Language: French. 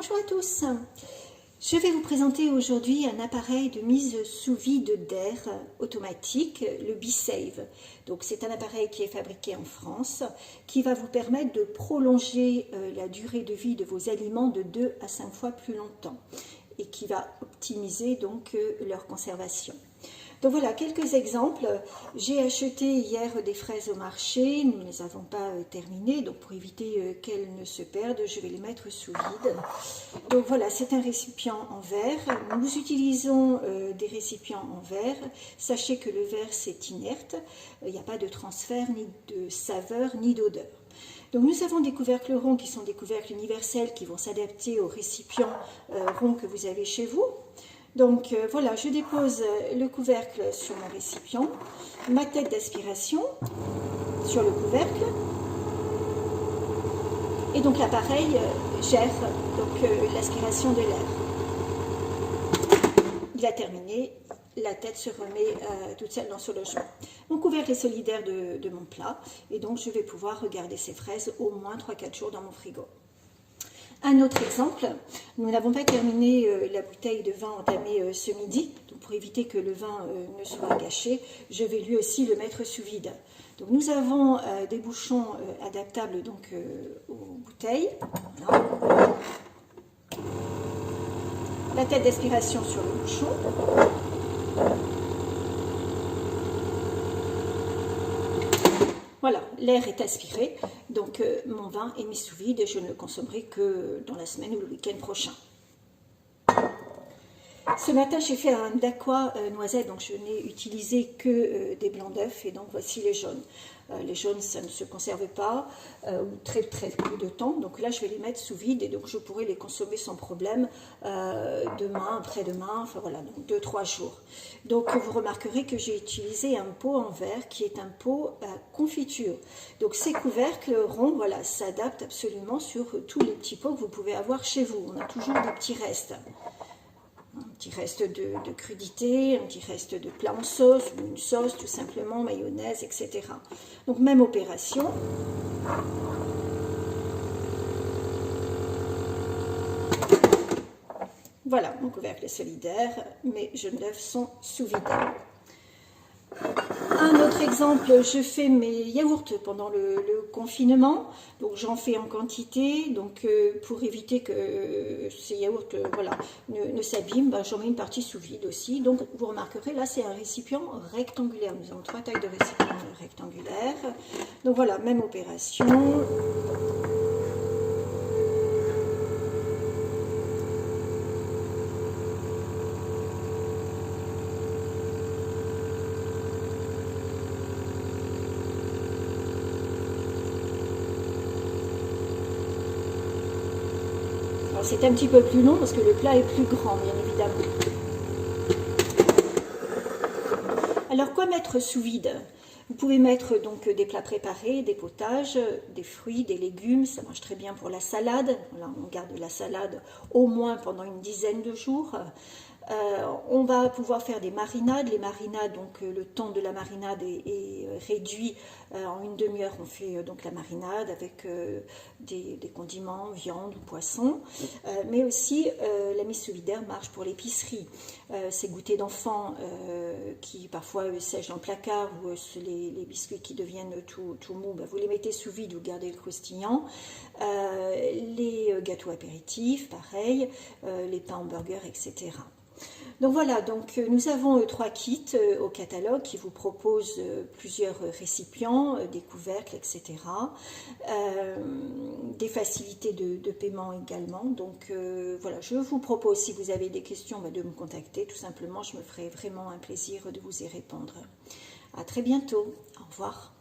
Bonjour à tous, je vais vous présenter aujourd'hui un appareil de mise sous vide d'air automatique, le B-Save. Donc c'est un appareil qui est fabriqué en France, qui va vous permettre de prolonger la durée de vie de vos aliments de 2 à 5 fois plus longtemps et qui va optimiser donc leur conservation. Donc voilà, quelques exemples. J'ai acheté hier des fraises au marché, nous ne les avons pas terminées, donc pour éviter qu'elles ne se perdent, je vais les mettre sous vide. Donc voilà, c'est un récipient en verre. Nous utilisons des récipients en verre. Sachez que le verre c'est inerte, il n'y a pas de transfert, ni de saveur, ni d'odeur. Donc nous avons des couvercles ronds qui sont des couvercles universels qui vont s'adapter aux récipients ronds que vous avez chez vous. Donc voilà, je dépose le couvercle sur mon récipient, ma tête d'aspiration sur le couvercle, et donc l'appareil gère l'aspiration de l'air. Il a terminé, la tête se remet toute seule dans son logement. Mon couvercle est solidaire de mon plat, et donc je vais pouvoir regarder ces fraises au moins 3-4 jours dans mon frigo. Un autre exemple, nous n'avons pas terminé la bouteille de vin entamée ce midi, donc pour éviter que le vin ne soit gâché, je vais lui aussi le mettre sous vide. Donc nous avons des bouchons adaptables donc, aux bouteilles. Voilà. La tête d'aspiration sur le bouchon. Voilà, l'air est aspiré, donc mon vin est mis sous vide et je ne le consommerai que dans la semaine ou le week-end prochain. Ce matin, j'ai fait un daqua noisette, donc je n'ai utilisé que des blancs d'œufs et donc voici les jaunes. Les jaunes, ça ne se conserve pas ou très peu de temps, donc là je vais les mettre sous vide et donc je pourrai les consommer sans problème demain, après-demain, enfin voilà, donc 2-3 jours. Donc vous remarquerez que j'ai utilisé un pot en verre qui est un pot à confiture. Donc ces couvercles ronds, voilà, s'adaptent absolument sur tous les petits pots que vous pouvez avoir chez vous. On a toujours des petits restes. Un petit reste de crudité, un petit reste de plat en sauce, ou une sauce tout simplement, mayonnaise, etc. Donc même opération. Voilà, mon couvercle est solidaire, mes jaunes d'œufs sont sous vide. Un autre exemple, je fais mes yaourts pendant le confinement, donc j'en fais en quantité, donc pour éviter que ces yaourts voilà, ne s'abîment, j'en mets une partie sous vide aussi. Donc vous remarquerez, là c'est un récipient rectangulaire, nous avons 3 tailles de récipients rectangulaires. Donc voilà, même opération. C'est un petit peu plus long parce que le plat est plus grand, bien évidemment. Alors, quoi mettre sous vide? Vous pouvez mettre donc des plats préparés, des potages, des fruits, des légumes, ça marche très bien pour la salade. Voilà, on garde la salade au moins pendant une dizaine de jours. On va pouvoir faire des marinades. Les marinades, donc le temps de la marinade est réduit. En une demi-heure, on fait donc la marinade avec des condiments, viande ou poisson. Mais aussi, la mise sous vide d'air marche pour l'épicerie. Ces goûters d'enfants qui parfois sèchent dans le placard ou les biscuits qui deviennent tout mous, vous les mettez sous vide, vous gardez le croustillant. Les gâteaux apéritifs, pareil, les pains hamburgers, etc. Donc voilà, donc nous avons 3 kits au catalogue qui vous proposent plusieurs récipients, des couvercles, etc. Des facilités de paiement également. Donc voilà, je vous propose, si vous avez des questions, de me contacter. Tout simplement, je me ferai vraiment un plaisir de vous y répondre. À très bientôt. Au revoir.